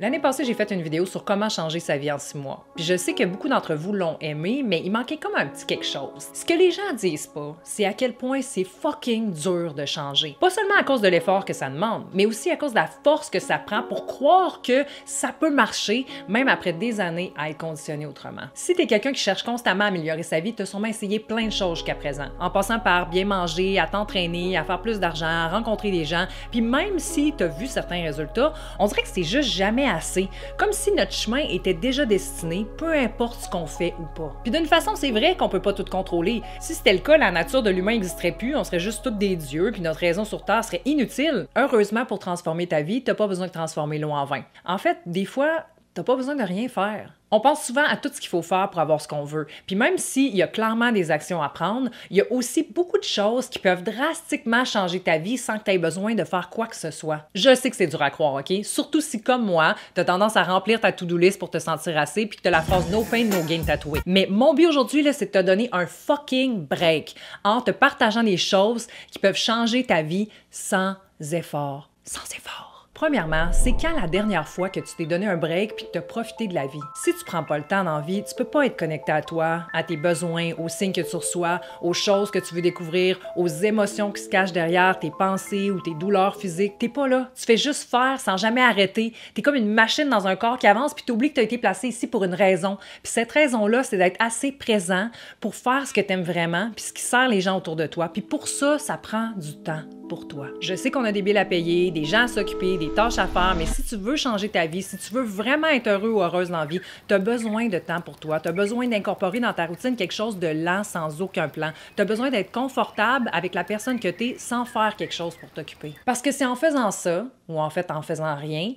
L'année passée, j'ai fait une vidéo sur comment changer sa vie en 6 mois. Puis je sais que beaucoup d'entre vous l'ont aimé, mais il manquait comme un petit quelque chose. Ce que les gens disent pas, c'est à quel point c'est fucking dur de changer. Pas seulement à cause de l'effort que ça demande, mais aussi à cause de la force que ça prend pour croire que ça peut marcher, même après des années à être conditionné autrement. Si t'es quelqu'un qui cherche constamment à améliorer sa vie, t'as sûrement essayé plein de choses jusqu'à présent, en passant par bien manger, à t'entraîner, à faire plus d'argent, à rencontrer des gens, puis même si t'as vu certains résultats, on dirait que c'est juste jamais assez, comme si notre chemin était déjà destiné, peu importe ce qu'on fait ou pas. Puis d'une façon, c'est vrai qu'on peut pas tout contrôler. Si c'était le cas, la nature de l'humain n'existerait plus, on serait juste tous des dieux, puis notre raison sur Terre serait inutile. Heureusement, pour transformer ta vie, t'as pas besoin de transformer l'eau en vin. En fait, des fois, t'as pas besoin de rien faire. On pense souvent à tout ce qu'il faut faire pour avoir ce qu'on veut. Puis même s'il y a clairement des actions à prendre, il y a aussi beaucoup de choses qui peuvent drastiquement changer ta vie sans que tu aies besoin de faire quoi que ce soit. Je sais que c'est dur à croire, OK? Surtout si, comme moi, tu as tendance à remplir ta to-do list pour te sentir assez puis que tu as la phrase no pain, no gain tatouée. Mais mon but aujourd'hui, là, c'est de te donner un fucking break en te partageant des choses qui peuvent changer ta vie sans effort. Sans effort. Premièrement, c'est quand la dernière fois que tu t'es donné un break puis que tu as profité de la vie. Si tu prends pas le temps dans la vie, tu peux pas être connecté à toi, à tes besoins, aux signes que tu reçois, aux choses que tu veux découvrir, aux émotions qui se cachent derrière tes pensées ou tes douleurs physiques. T'es pas là. Tu fais juste faire sans jamais arrêter. T'es comme une machine dans un corps qui avance puis t'oublies que t'as été placé ici pour une raison. Puis cette raison-là, c'est d'être assez présent pour faire ce que t'aimes vraiment puis ce qui sert les gens autour de toi. Puis pour ça, ça prend du temps pour toi. Je sais qu'on a des billes à payer, des gens à s'occuper, des tâches à faire, mais si tu veux changer ta vie, si tu veux vraiment être heureux ou heureuse dans la vie, tu as besoin de temps pour toi. Tu as besoin d'incorporer dans ta routine quelque chose de lent sans aucun plan. Tu as besoin d'être confortable avec la personne que tu es sans faire quelque chose pour t'occuper. Parce que c'est en faisant ça, ou en fait en faisant rien,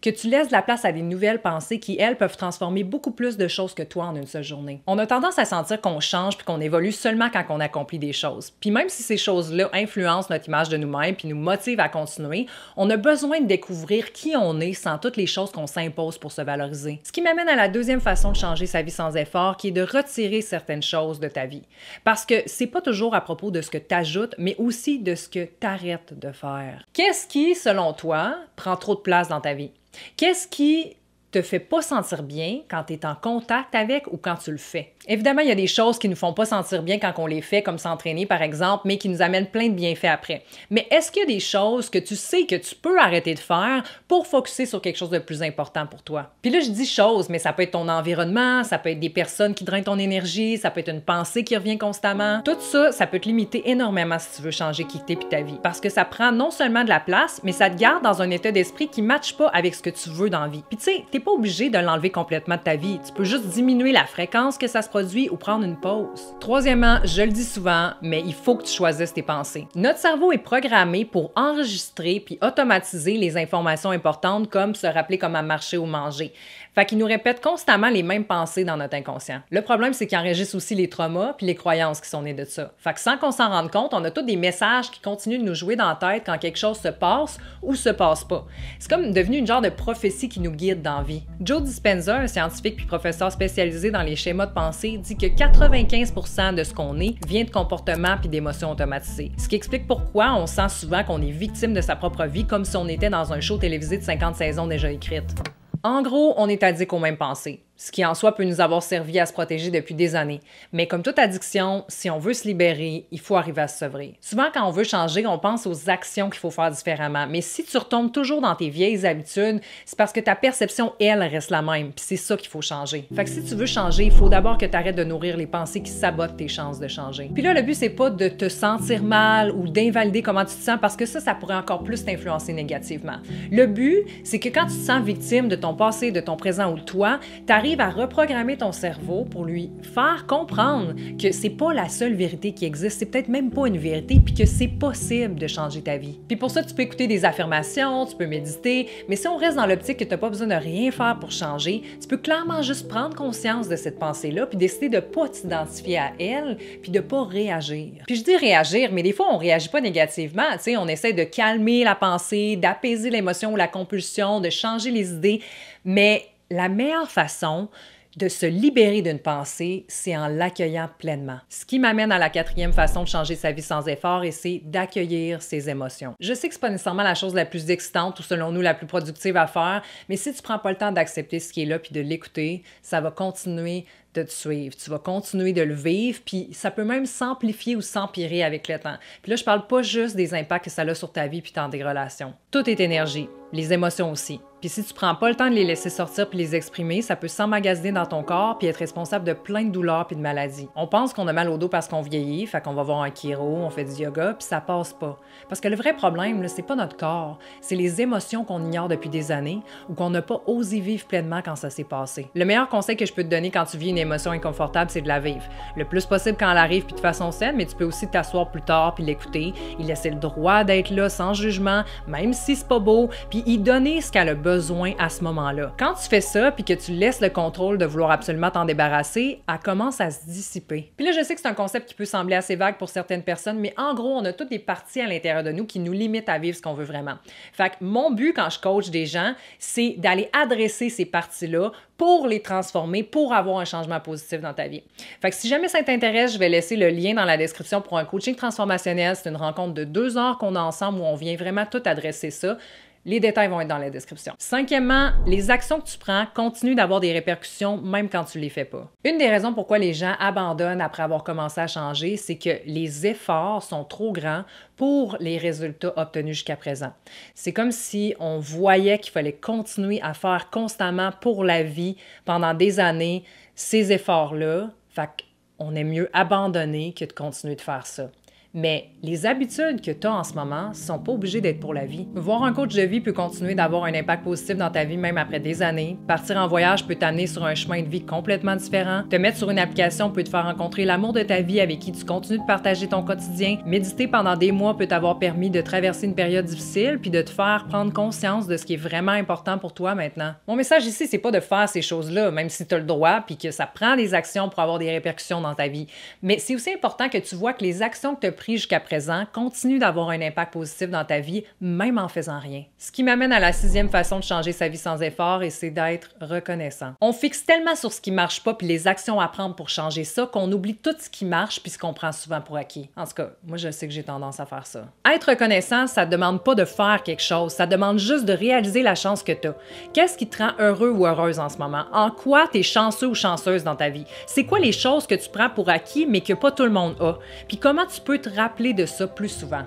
que tu laisses de la place à des nouvelles pensées qui, elles, peuvent transformer beaucoup plus de choses que toi en une seule journée. On a tendance à sentir qu'on change puis qu'on évolue seulement quand on accomplit des choses. Puis même si ces choses-là influencent notre image de nous-mêmes puis nous motivent à continuer, on a besoin de découvrir qui on est sans toutes les choses qu'on s'impose pour se valoriser. Ce qui m'amène à la deuxième façon de changer sa vie sans effort, qui est de retirer certaines choses de ta vie. Parce que c'est pas toujours à propos de ce que tu ajoutes, mais aussi de ce que tu arrêtes de faire. Qu'est-ce qui, selon toi, prend trop de place dans ta vie? Qu'est-ce qui te fait pas sentir bien quand tu es en contact avec ou quand tu le fais? Évidemment, il y a des choses qui nous font pas sentir bien quand on les fait, comme s'entraîner par exemple, mais qui nous amènent plein de bienfaits après. Mais est-ce qu'il y a des choses que tu sais que tu peux arrêter de faire pour focusser sur quelque chose de plus important pour toi? Puis là, je dis choses, mais ça peut être ton environnement, ça peut être des personnes qui drainent ton énergie, ça peut être une pensée qui revient constamment. Tout ça, ça peut te limiter énormément si tu veux changer qui t'es puis ta vie. Parce que ça prend non seulement de la place, mais ça te garde dans un état d'esprit qui ne matche pas avec ce que tu veux dans la vie. Puis tu sais, t'es pas obligé de l'enlever complètement de ta vie. Tu peux juste diminuer la fréquence que ça se produit ou prendre une pause. Troisièmement, je le dis souvent, mais il faut que tu choisisses tes pensées. Notre cerveau est programmé pour enregistrer puis automatiser les informations importantes comme se rappeler comment marcher ou manger. Fait qu'il nous répète constamment les mêmes pensées dans notre inconscient. Le problème, c'est qu'il enregistre aussi les traumas puis les croyances qui sont nées de ça. Fait que sans qu'on s'en rende compte, on a tous des messages qui continuent de nous jouer dans la tête quand quelque chose se passe ou se passe pas. C'est comme devenu une genre de prophétie qui nous guide dans la vie. Joe Dispenza, un scientifique puis professeur spécialisé dans les schémas de pensée, dit que 95% de ce qu'on est vient de comportements puis d'émotions automatisées. Ce qui explique pourquoi on sent souvent qu'on est victime de sa propre vie comme si on était dans un show télévisé de 50 saisons déjà écrites. En gros, on est addict aux mêmes pensées, ce qui en soi peut nous avoir servi à se protéger depuis des années. Mais comme toute addiction, si on veut se libérer, il faut arriver à se sevrer. Souvent, quand on veut changer, on pense aux actions qu'il faut faire différemment. Mais si tu retombes toujours dans tes vieilles habitudes, c'est parce que ta perception, elle, reste la même. Puis c'est ça qu'il faut changer. Fait que si tu veux changer, il faut d'abord que tu arrêtes de nourrir les pensées qui sabotent tes chances de changer. Puis là, le but, c'est pas de te sentir mal ou d'invalider comment tu te sens parce que ça pourrait encore plus t'influencer négativement. Le but, c'est que quand tu te sens victime de ton passé, de ton présent ou de toi, tu arrives à reprogrammer ton cerveau pour lui faire comprendre que c'est pas la seule vérité qui existe, c'est peut-être même pas une vérité, puis que c'est possible de changer ta vie. Puis pour ça, tu peux écouter des affirmations, tu peux méditer, mais si on reste dans l'optique que tu n'as pas besoin de rien faire pour changer, tu peux clairement juste prendre conscience de cette pensée-là, puis décider de pas t'identifier à elle, puis de pas réagir. Puis je dis réagir, mais des fois, on réagit pas négativement, tu sais, on essaie de calmer la pensée, d'apaiser l'émotion ou la compulsion, de changer les idées, mais la meilleure façon de se libérer d'une pensée, c'est en l'accueillant pleinement. Ce qui m'amène à la quatrième façon de changer sa vie sans effort, et c'est d'accueillir ses émotions. Je sais que c'est pas nécessairement la chose la plus excitante ou selon nous la plus productive à faire, mais si tu prends pas le temps d'accepter ce qui est là puis de l'écouter, ça va continuer de te suivre. Tu vas continuer de le vivre, puis ça peut même s'amplifier ou s'empirer avec le temps. Puis là, je parle pas juste des impacts que ça a sur ta vie puis dans des relations. Tout est énergie, les émotions aussi. Puis si tu prends pas le temps de les laisser sortir puis les exprimer, ça peut s'emmagasiner dans ton corps puis être responsable de plein de douleurs puis de maladies. On pense qu'on a mal au dos parce qu'on vieillit, fait qu'on va voir un chiro, on fait du yoga, puis ça passe pas. Parce que le vrai problème, là, c'est pas notre corps, c'est les émotions qu'on ignore depuis des années ou qu'on n'a pas osé vivre pleinement quand ça s'est passé. Le meilleur conseil que je peux te donner quand tu vis une émotion inconfortable, c'est de la vivre. Le plus possible quand elle arrive puis de façon saine, mais tu peux aussi t'asseoir plus tard puis l'écouter, y laisser le droit d'être là sans jugement, même si c'est pas beau, puis y donner ce qu'elle a besoin à ce moment-là. Quand tu fais ça puis que tu laisses le contrôle de vouloir absolument t'en débarrasser, elle commence à se dissiper. Puis là, je sais que c'est un concept qui peut sembler assez vague pour certaines personnes, mais en gros, on a toutes des parties à l'intérieur de nous qui nous limitent à vivre ce qu'on veut vraiment. Fait que mon but quand je coach des gens, c'est d'aller adresser ces parties-là pour les transformer, pour avoir un changement positif dans ta vie. Fait que si jamais ça t'intéresse, je vais laisser le lien dans la description pour un coaching transformationnel. C'est une rencontre de 2 heures qu'on a ensemble où on vient vraiment tout adresser ça. Les détails vont être dans la description. Cinquièmement, les actions que tu prends continuent d'avoir des répercussions même quand tu les fais pas. Une des raisons pourquoi les gens abandonnent après avoir commencé à changer, c'est que les efforts sont trop grands pour les résultats obtenus jusqu'à présent. C'est comme si on voyait qu'il fallait continuer à faire constamment pour la vie pendant des années ces efforts-là. Fait qu'on est mieux abandonner que de continuer de faire ça. Mais les habitudes que tu as en ce moment ne sont pas obligées d'être pour la vie. Voir un coach de vie peut continuer d'avoir un impact positif dans ta vie même après des années. Partir en voyage peut t'amener sur un chemin de vie complètement différent. Te mettre sur une application peut te faire rencontrer l'amour de ta vie avec qui tu continues de partager ton quotidien. Méditer pendant des mois peut t'avoir permis de traverser une période difficile puis de te faire prendre conscience de ce qui est vraiment important pour toi maintenant. Mon message ici, c'est pas de faire ces choses-là, même si tu as le droit puis que ça prend des actions pour avoir des répercussions dans ta vie. Mais c'est aussi important que tu vois que les actions que tu as pris jusqu'à présent continue d'avoir un impact positif dans ta vie, même en faisant rien. Ce qui m'amène à la 6e façon de changer sa vie sans effort, et c'est d'être reconnaissant. On fixe tellement sur ce qui marche pas puis les actions à prendre pour changer ça qu'on oublie tout ce qui marche puis ce qu'on prend souvent pour acquis. En tout cas, moi je sais que j'ai tendance à faire ça. Être reconnaissant, ça demande pas de faire quelque chose, ça demande juste de réaliser la chance que tu as. Qu'est-ce qui te rend heureux ou heureuse en ce moment? En quoi tu es chanceux ou chanceuse dans ta vie? C'est quoi les choses que tu prends pour acquis mais que pas tout le monde a? Puis comment tu peux te rappeler de ça plus souvent?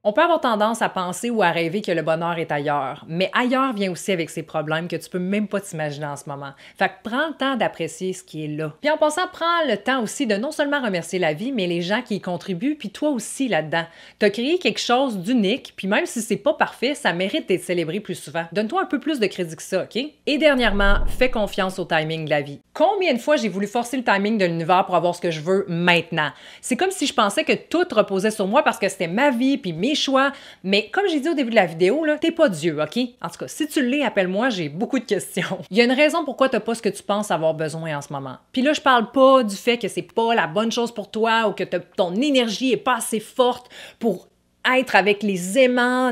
On peut avoir tendance à penser ou à rêver que le bonheur est ailleurs, mais ailleurs vient aussi avec ses problèmes que tu peux même pas t'imaginer en ce moment. Fait que prends le temps d'apprécier ce qui est là. Puis en passant, prends le temps aussi de non seulement remercier la vie, mais les gens qui y contribuent, puis toi aussi là-dedans. T'as créé quelque chose d'unique, puis même si c'est pas parfait, ça mérite d'être célébré plus souvent. Donne-toi un peu plus de crédit que ça, OK? Et dernièrement, fais confiance au timing de la vie. Combien de fois j'ai voulu forcer le timing de l'univers pour avoir ce que je veux maintenant? C'est comme si je pensais que tout reposait sur moi parce que c'était ma vie, puis mes choix, mais comme j'ai dit au début de la vidéo, là, t'es pas Dieu, OK? En tout cas, si tu l'es, appelle-moi, j'ai beaucoup de questions. Il y a une raison pourquoi t'as pas ce que tu penses avoir besoin en ce moment. Puis là, je parle pas du fait que c'est pas la bonne chose pour toi ou que ton énergie est pas assez forte pour être avec les aimants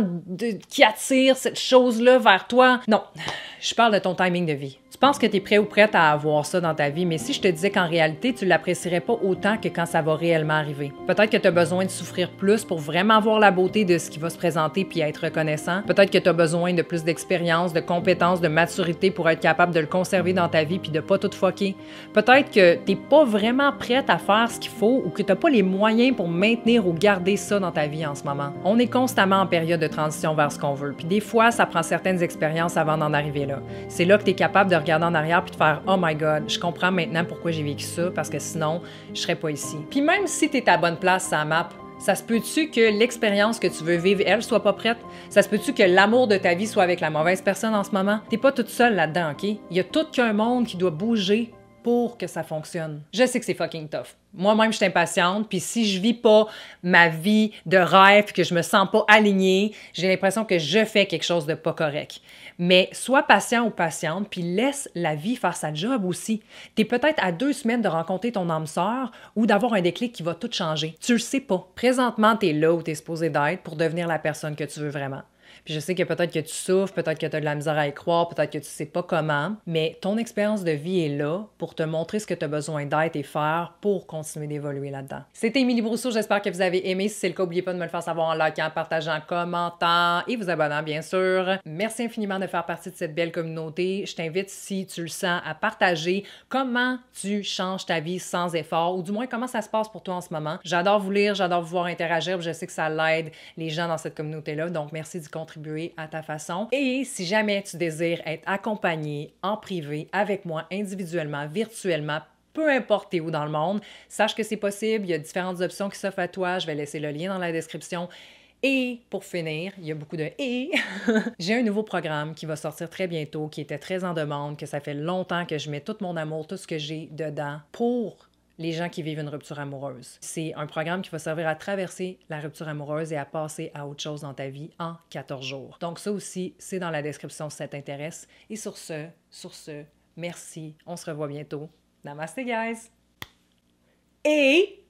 qui attirent cette chose-là vers toi. Non, je parle de ton timing de vie. Tu penses que tu es prêt ou prête à avoir ça dans ta vie, mais si je te disais qu'en réalité, tu l'apprécierais pas autant que quand ça va réellement arriver. Peut-être que tu as besoin de souffrir plus pour vraiment voir la beauté de ce qui va se présenter puis être reconnaissant. Peut-être que tu as besoin de plus d'expérience, de compétences, de maturité pour être capable de le conserver dans ta vie puis de pas tout fucker. Peut-être que t'es pas vraiment prête à faire ce qu'il faut ou que t'as pas les moyens pour maintenir ou garder ça dans ta vie en ce moment. On est constamment en période de transition vers ce qu'on veut, puis des fois, ça prend certaines expériences avant d'en arriver là. C'est là que tu es capable de regarder en arrière puis de faire « Oh my God, je comprends maintenant pourquoi j'ai vécu ça, parce que sinon, je serais pas ici. » Puis même si tu es à bonne place sur la map, ça se peut-tu que l'expérience que tu veux vivre, elle, soit pas prête? Ça se peut-tu que l'amour de ta vie soit avec la mauvaise personne en ce moment? T'es pas toute seule là-dedans, OK? Il y a tout qu'un monde qui doit bouger pour que ça fonctionne. Je sais que c'est fucking tough. Moi-même, je suis impatiente, puis si je vis pas ma vie de rêve, que je me sens pas alignée, j'ai l'impression que je fais quelque chose de pas correct. Mais sois patient ou patiente, puis laisse la vie faire sa job aussi. T'es peut-être à 2 semaines de rencontrer ton âme sœur ou d'avoir un déclic qui va tout changer. Tu le sais pas. Présentement, t'es là où t'es supposé d'être pour devenir la personne que tu veux vraiment. Puis je sais que peut-être que tu souffres, peut-être que tu as de la misère à y croire, peut-être que tu sais pas comment, mais ton expérience de vie est là pour te montrer ce que tu as besoin d'être et faire pour continuer d'évoluer là-dedans. C'était Émilie Brousseau, j'espère que vous avez aimé. Si c'est le cas, n'oubliez pas de me le faire savoir en likant, partageant, commentant et vous abonnant, bien sûr. Merci infiniment de faire partie de cette belle communauté. Je t'invite, si tu le sens, à partager comment tu changes ta vie sans effort, ou du moins comment ça se passe pour toi en ce moment. J'adore vous lire, j'adore vous voir interagir, je sais que ça l'aide les gens dans cette communauté-là, donc merci d'y contribuer à ta façon. Et si jamais tu désires être accompagné en privé avec moi, individuellement, virtuellement, peu importe où dans le monde, sache que c'est possible, il y a différentes options qui s'offrent à toi, je vais laisser le lien dans la description. Et pour finir, il y a beaucoup de « et », j'ai un nouveau programme qui va sortir très bientôt, qui était très en demande, que ça fait longtemps que je mets tout mon amour, tout ce que j'ai dedans pour les gens qui vivent une rupture amoureuse. C'est un programme qui va servir à traverser la rupture amoureuse et à passer à autre chose dans ta vie en 14 jours. Donc ça aussi, c'est dans la description si ça t'intéresse. Et sur ce, merci. On se revoit bientôt. Namaste, guys! Et